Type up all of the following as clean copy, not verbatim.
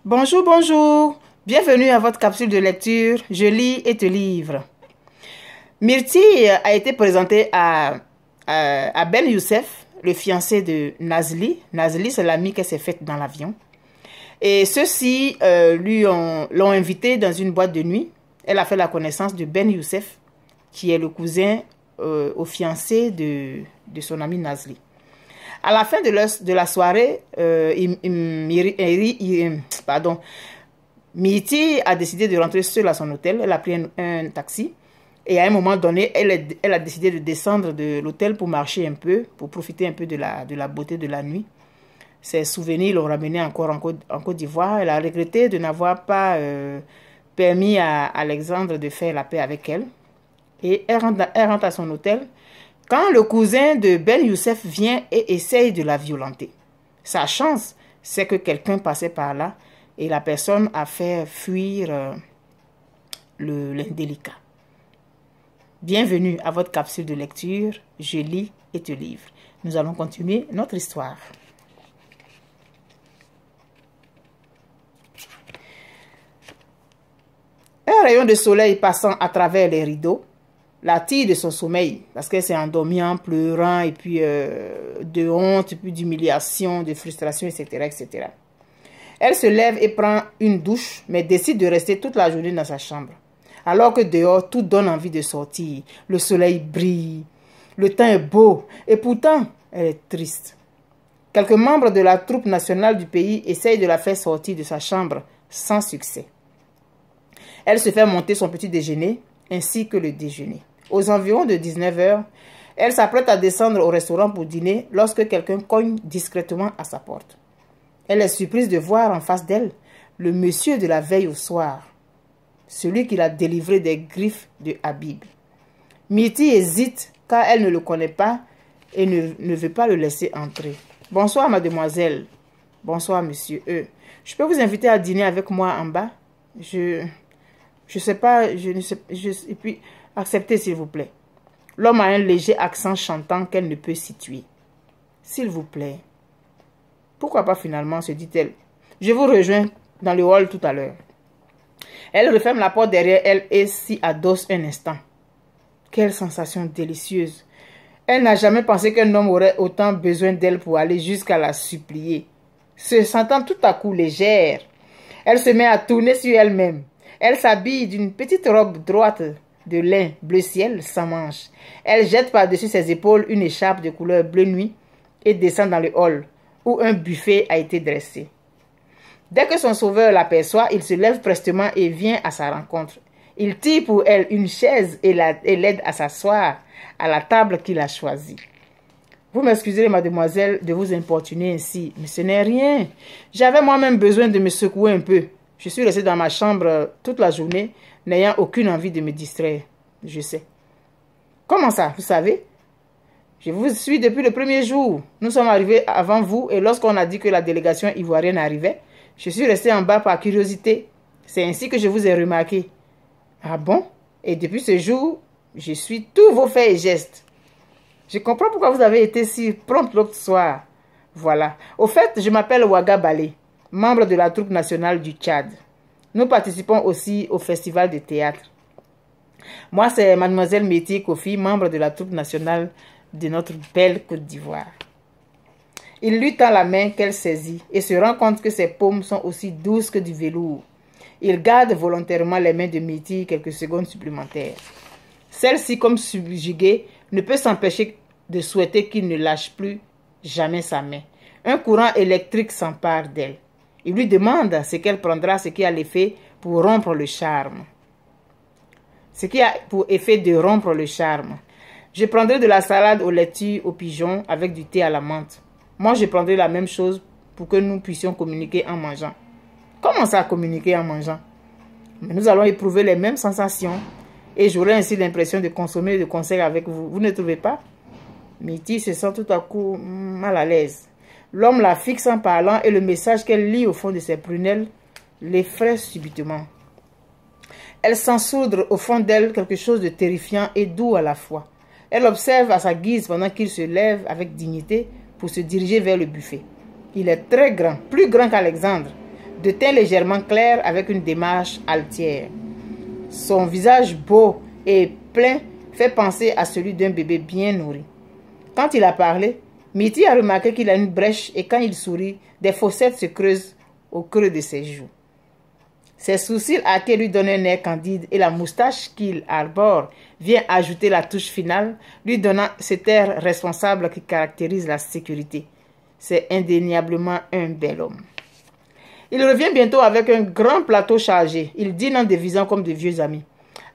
Bonjour, bonjour. Bienvenue à votre capsule de lecture. Je lis et te livre. Myrtille a été présentée à Ben Youssef, le fiancé de Nazli. Nazli, c'est l'ami qu'elle s'est faite dans l'avion. Et ceux-ci l'ont invité dans une boîte de nuit. Elle a fait la connaissance de Ben Youssef, qui est le cousin au fiancé de son ami Nazli. À la fin de la soirée, Myrtille a décidé de rentrer seule à son hôtel. Elle a pris un taxi. Et à un moment donné, elle a décidé de descendre de l'hôtel pour marcher un peu, pour profiter un peu de la beauté de la nuit. Ses souvenirs l'ont ramenée encore en Côte d'Ivoire. Elle a regretté de n'avoir pas permis à Alexandre de faire la paix avec elle. Et elle rentre à son hôtel quand le cousin de Ben Youssef vient et essaye de la violenter. Sa chance, c'est que quelqu'un passait par là et la personne a fait fuir l'indélicat. Bienvenue à votre capsule de lecture. Je lis et te livre. Nous allons continuer notre histoire. Un rayon de soleil passant à travers les rideaux la tire de son sommeil parce qu'elle s'est endormie en pleurant et puis de honte, et puis d'humiliation, de frustration, etc., etc. Elle se lève et prend une douche, mais décide de rester toute la journée dans sa chambre. Alors que dehors, tout donne envie de sortir. Le soleil brille, le temps est beau et pourtant, elle est triste. Quelques membres de la troupe nationale du pays essayent de la faire sortir de sa chambre sans succès. Elle se fait monter son petit déjeuner ainsi que le déjeuner. Aux environs de 19 h, elle s'apprête à descendre au restaurant pour dîner lorsque quelqu'un cogne discrètement à sa porte. Elle est surprise de voir en face d'elle le monsieur de la veille au soir, celui qui l'a délivré des griffes de Habib. Myrtille hésite car elle ne le connaît pas et ne veut pas le laisser entrer. « Bonsoir mademoiselle. »« Bonsoir monsieur. Je peux vous inviter à dîner avec moi en bas? Je sais pas, et puis, acceptez s'il vous plaît. » L'homme a un léger accent chantant qu'elle ne peut situer. « S'il vous plaît. » Pourquoi pas finalement, se dit-elle. Je vous rejoins dans le hall tout à l'heure. Elle referme la porte derrière elle et s'y adosse un instant. Quelle sensation délicieuse. Elle n'a jamais pensé qu'un homme aurait autant besoin d'elle pour aller jusqu'à la supplier. Se sentant tout à coup légère, elle se met à tourner sur elle-même. Elle s'habille d'une petite robe droite de lin bleu ciel sans manches. Elle jette par-dessus ses épaules une écharpe de couleur bleu nuit et descend dans le hall où un buffet a été dressé. Dès que son sauveur l'aperçoit, il se lève prestement et vient à sa rencontre. Il tire pour elle une chaise et l'aide à s'asseoir à la table qu'il a choisie. Vous m'excuserez, mademoiselle, de vous importuner ainsi, mais ce n'est rien. J'avais moi-même besoin de me secouer un peu. Je suis restée dans ma chambre toute la journée, n'ayant aucune envie de me distraire. Je sais. Comment ça, vous savez? Je vous suis depuis le premier jour. Nous sommes arrivés avant vous et lorsqu'on a dit que la délégation ivoirienne arrivait, je suis restée en bas par curiosité. C'est ainsi que je vous ai remarqué. Ah bon? Et depuis ce jour, je suis tous vos faits et gestes. Je comprends pourquoi vous avez été si prompte l'autre soir. Voilà. Au fait, je m'appelle Ouaga Balé, membre de la troupe nationale du Tchad. Nous participons aussi au festival de théâtre. Moi, c'est mademoiselle Myrtille Kofi, membre de la troupe nationale de notre belle Côte d'Ivoire. Il lui tend la main qu'elle saisit et se rend compte que ses paumes sont aussi douces que du velours. Il garde volontairement les mains de Myrtille quelques secondes supplémentaires. Celle-ci, comme subjuguée, ne peut s'empêcher de souhaiter qu'il ne lâche plus jamais sa main. Un courant électrique s'empare d'elle. Il lui demande ce qu'elle prendra, ce qui a l'effet pour rompre le charme. Ce qui a pour effet de rompre le charme. Je prendrai de la salade aux laitues aux pigeons avec du thé à la menthe. Moi, je prendrai la même chose pour que nous puissions communiquer en mangeant. Comment ça, communiquer en mangeant? Mais nous allons éprouver les mêmes sensations et j'aurai ainsi l'impression de consommer de concert avec vous. Vous ne trouvez pas? Myrtille se sent tout à coup mal à l'aise. L'homme la fixe en parlant et le message qu'elle lit au fond de ses prunelles l'effraie subitement. Elle s'ensourdre au fond d'elle quelque chose de terrifiant et doux à la fois. Elle observe à sa guise pendant qu'il se lève avec dignité pour se diriger vers le buffet. Il est très grand, plus grand qu'Alexandre. de teint légèrement clair avec une démarche altière. Son visage beau et plein fait penser à celui d'un bébé bien nourri. Quand il a parlé, Mitty a remarqué qu'il a une brèche et quand il sourit, des fossettes se creusent au creux de ses joues. Ses sourcils arqués lui donnent un air candide et la moustache qu'il arbore vient ajouter la touche finale, lui donnant cet air responsable qui caractérise la sécurité. C'est indéniablement un bel homme. Il revient bientôt avec un grand plateau chargé. Il dîne en dévisant comme de vieux amis.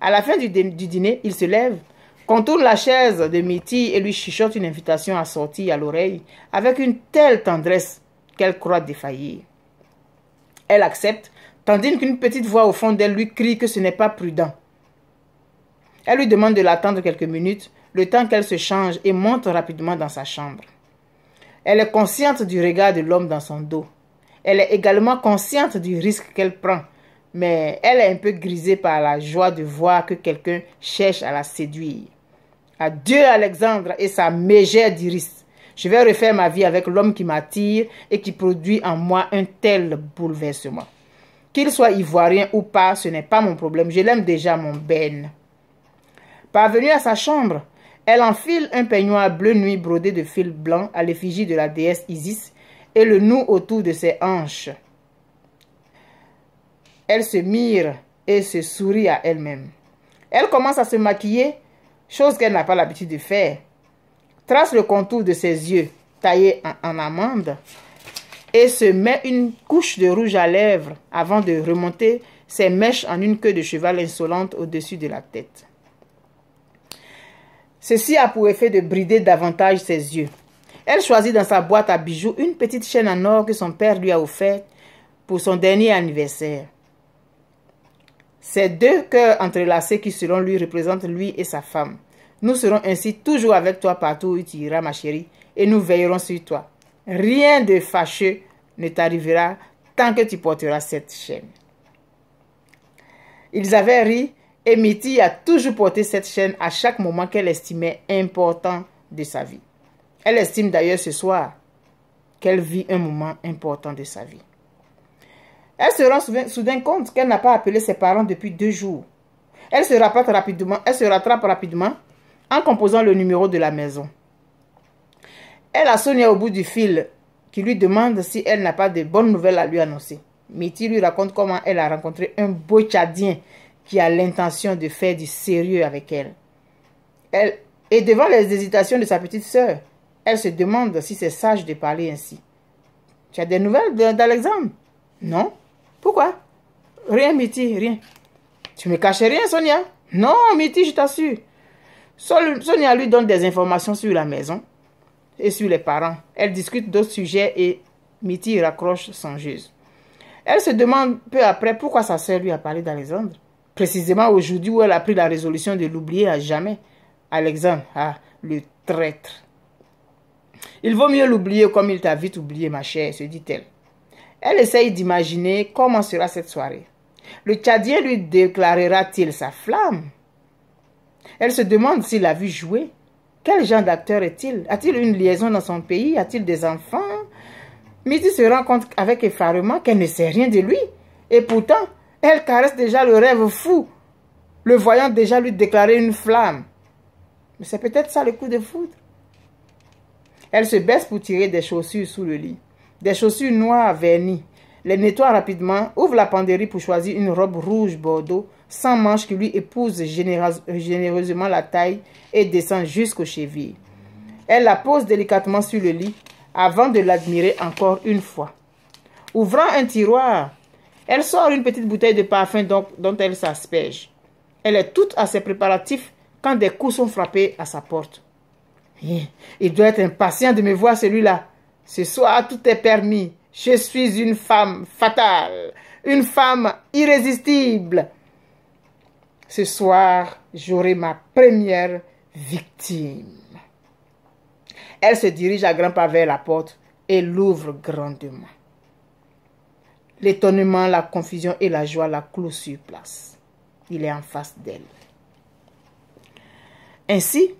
À la fin du dîner, il se lève, contourne la chaise de Mitty et lui chuchote une invitation à sortir à l'oreille avec une telle tendresse qu'elle croit défaillir. Elle accepte, tandis qu'une petite voix au fond d'elle lui crie que ce n'est pas prudent. Elle lui demande de l'attendre quelques minutes, le temps qu'elle se change et monte rapidement dans sa chambre. Elle est consciente du regard de l'homme dans son dos. Elle est également consciente du risque qu'elle prend, mais elle est un peu grisée par la joie de voir que quelqu'un cherche à la séduire. Adieu Alexandre et sa mégère d'iris. Je vais refaire ma vie avec l'homme qui m'attire et qui produit en moi un tel bouleversement. Qu'il soit ivoirien ou pas, ce n'est pas mon problème. Je l'aime déjà, mon Ben. Parvenue à sa chambre, elle enfile un peignoir bleu nuit brodé de fil blanc à l'effigie de la déesse Isis et le noue autour de ses hanches. Elle se mire et se sourit à elle-même. Elle commence à se maquiller, chose qu'elle n'a pas l'habitude de faire. Trace le contour de ses yeux, taillés en amande, et se met une couche de rouge à lèvres avant de remonter ses mèches en une queue de cheval insolente au-dessus de la tête. Ceci a pour effet de brider davantage ses yeux. Elle choisit dans sa boîte à bijoux une petite chaîne en or que son père lui a offerte pour son dernier anniversaire. Ces deux cœurs entrelacés qui selon lui représentent lui et sa femme. Nous serons ainsi toujours avec toi partout où tu iras, ma chérie, et nous veillerons sur toi. Rien de fâcheux ne t'arrivera tant que tu porteras cette chaîne. Ils avaient ri et Mitty a toujours porté cette chaîne à chaque moment qu'elle estimait important de sa vie. Elle estime d'ailleurs ce soir qu'elle vit un moment important de sa vie. Elle se rend soudain compte qu'elle n'a pas appelé ses parents depuis 2 jours. Elle se rattrape rapidement en composant le numéro de la maison. Elle a Sonia au bout du fil qui lui demande si elle n'a pas de bonnes nouvelles à lui annoncer. Mitty lui raconte comment elle a rencontré un beau Tchadien qui a l'intention de faire du sérieux avec elle. Et devant les hésitations de sa petite sœur, elle se demande si c'est sage de parler ainsi. « Tu as des nouvelles d'Alexandre ?»« Non. » « Pourquoi ?»« Rien, Mitty, rien. »« Tu me cachais rien, Sonia ?»« Non, Mitty, je t'assure. » Sonia lui donne des informations sur la maison et sur les parents. Elle discute d'autres sujets et Mitty raccroche songeuse. Elle se demande peu après pourquoi sa sœur lui a parlé d'Alexandre. Précisément aujourd'hui où elle a pris la résolution de l'oublier à jamais. Alexandre, le traître. Il vaut mieux l'oublier comme il t'a vite oublié, ma chère, se dit-elle. Elle essaye d'imaginer comment sera cette soirée. Le Tchadien lui déclarera-t-il sa flamme? Elle se demande s'il a vu jouer. Quel genre d'acteur est-il? A-t-il une liaison dans son pays? A-t-il des enfants? Mitty se rend compte avec effarement qu'elle ne sait rien de lui. Et pourtant, elle caresse déjà le rêve fou, le voyant déjà lui déclarer une flamme. Mais c'est peut-être ça le coup de foudre. Elle se baisse pour tirer des chaussures sous le lit. Des chaussures noires vernies. Les nettoie rapidement, ouvre la penderie pour choisir une robe rouge bordeaux, sans manches qui lui épouse généreusement la taille et descend jusqu'aux chevilles. Elle la pose délicatement sur le lit avant de l'admirer encore une fois. Ouvrant un tiroir, elle sort une petite bouteille de parfum dont elle s'asperge. Elle est toute à ses préparatifs quand des coups sont frappés à sa porte. Il doit être impatient de me voir celui-là. Ce soir, tout est permis. Je suis une femme fatale, une femme irrésistible. Ce soir, j'aurai ma première victime. Elle se dirige à grands pas vers la porte et l'ouvre grandement. L'étonnement, la confusion et la joie la clouent sur place. Il est en face d'elle. Ainsi,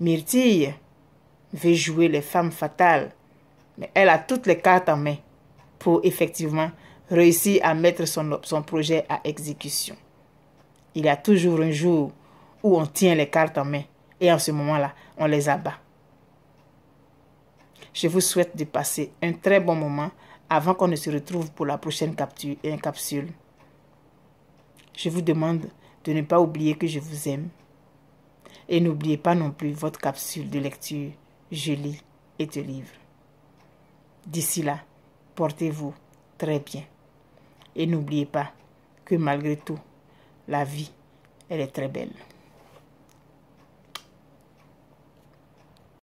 Myrtille veut jouer les femmes fatales, mais elle a toutes les cartes en main pour effectivement réussir à mettre son projet à exécution. Il y a toujours un jour où on tient les cartes en main et en ce moment-là, on les abat. Je vous souhaite de passer un très bon moment avant qu'on ne se retrouve pour la prochaine capsule. Je vous demande de ne pas oublier que je vous aime. Et n'oubliez pas non plus votre capsule de lecture. Je lis et te livre. D'ici là, portez-vous très bien. Et n'oubliez pas que malgré tout, la vie, elle est très belle.